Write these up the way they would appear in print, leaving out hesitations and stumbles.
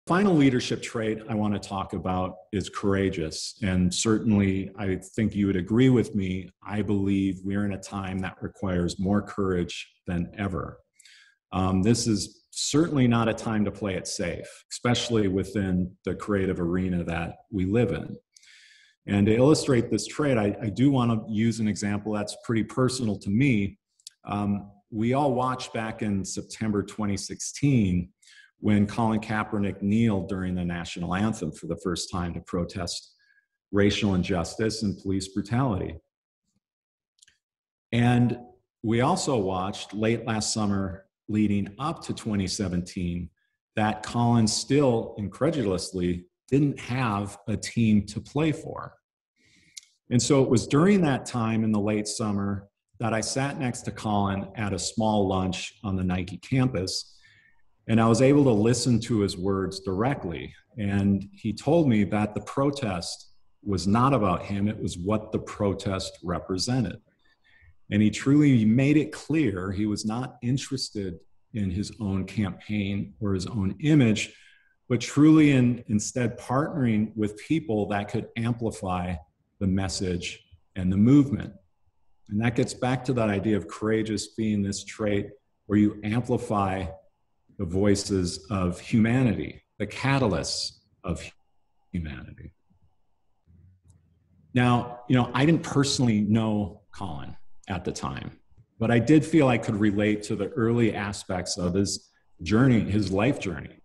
final leadership trait I want to talk about is courageous. And certainly, I think you would agree with me. I believe we're in a time that requires more courage than ever. This is certainly not a time to play it safe, especially within the creative arena that we live in. And to illustrate this trait, I do want to use an example that's pretty personal to me. We all watched back in September 2016 when Colin Kaepernick kneeled during the national anthem for the first time to protest racial injustice and police brutality. And we also watched late last summer, leading up to 2017, that Colin still incredulously didn't have a team to play for. And so it was during that time in the late summer that I sat next to Colin at a small lunch on the Nike campus. And I was able to listen to his words directly. And he told me that the protest was not about him, it was what the protest represented. And he truly made it clear he was not interested in his own campaign or his own image, but truly instead partnering with people that could amplify the message and the movement. And that gets back to that idea of courageous being this trait where you amplify the voices of humanity, the catalysts of humanity. Now, I didn't personally know Colin at the time, but I did feel I could relate to the early aspects of his journey, his life journey.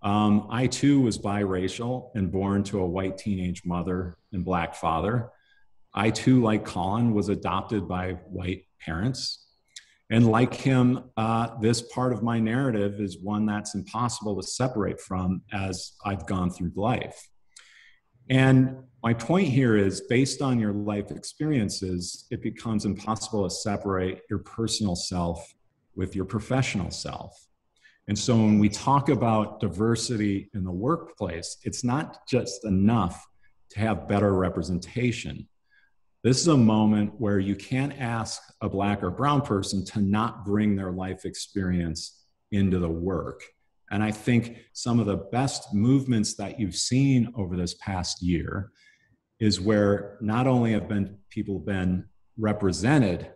I too was biracial and born to a white teenage mother and Black father. I too, like Colin, was adopted by white parents. And like him, this part of my narrative is one that's impossible to separate from as I've gone through life. And my point here is, based on your life experiences, it becomes impossible to separate your personal self with your professional self. And so when we talk about diversity in the workplace, it's not just enough to have better representation. This is a moment where you can't ask a Black or brown person to not bring their life experience into the work. And I think some of the best movements that you've seen over this past year is where not only have people been represented,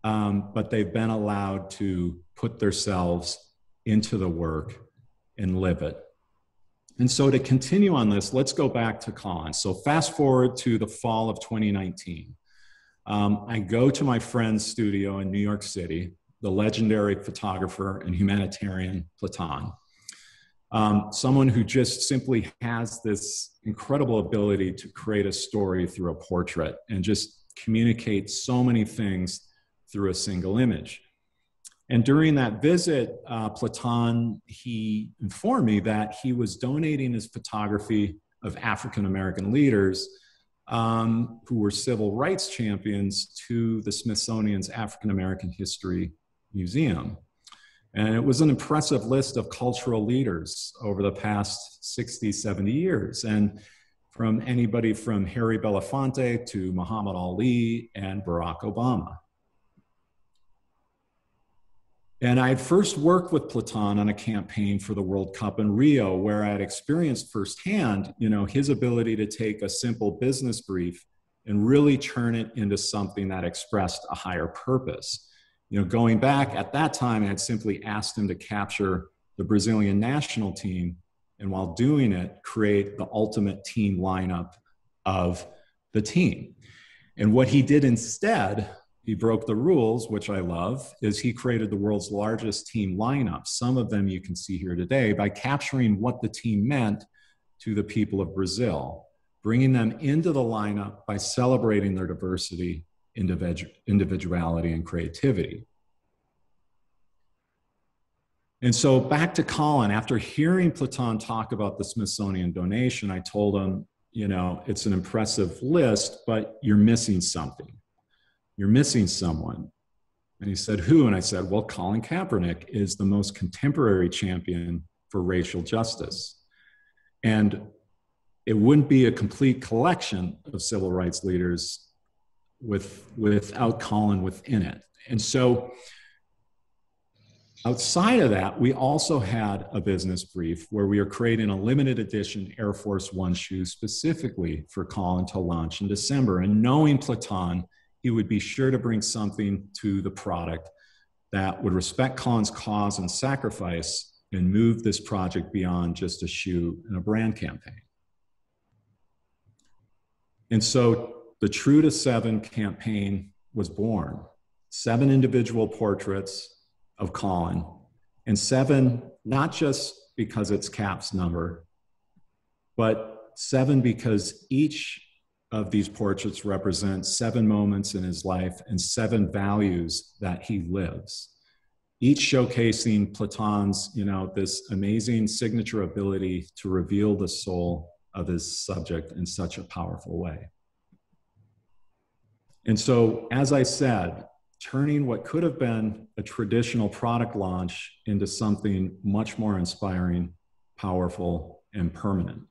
but they've been allowed to put themselves into the work and live it. And so to continue on this, let's go back to Colin. So fast forward to the fall of 2019. I go to my friend's studio in New York City, the legendary photographer and humanitarian Platon. Someone who just simply has this incredible ability to create a story through a portrait and just communicate so many things through a single image. And during that visit, Platon, he informed me that he was donating his photography of African-American leaders who were civil rights champions to the Smithsonian's African-American History Museum. And it was an impressive list of cultural leaders over the past 60, 70 years. And from anybody from Harry Belafonte to Muhammad Ali and Barack Obama. And I had first worked with Platon on a campaign for the World Cup in Rio, where I had experienced firsthand, his ability to take a simple business brief and really turn it into something that expressed a higher purpose. Going back at that time, I had simply asked him to capture the Brazilian national team, and while doing it, create the ultimate team lineup of the team. And what he did instead, he broke the rules, which I love, is he created the world's largest team lineup. Some of them you can see here today, by capturing what the team meant to the people of Brazil, bringing them into the lineup by celebrating their diversity, individuality, and creativity. And so back to Colin, after hearing Platon talk about the Smithsonian donation, I told him, it's an impressive list, but you're missing something. You're missing someone. And he said, who? And I said, well, Colin Kaepernick is the most contemporary champion for racial justice. And it wouldn't be a complete collection of civil rights leaders without Colin within it. And so Outside of that, we also had a business brief where we are creating a limited edition Air Force One shoe specifically for Colin to launch in December. And knowing Platon, he would be sure to bring something to the product that would respect Colin's cause and sacrifice and move this project beyond just a shoe and a brand campaign. And so the True to Seven campaign was born. 7 individual portraits of Colin, and 7, not just because it's Cap's number, but 7 because each of these portraits represents 7 moments in his life and 7 values that he lives, each showcasing Platon's, this amazing signature ability to reveal the soul of his subject in such a powerful way. And so, as I said, turning what could have been a traditional product launch into something much more inspiring, powerful, and permanent.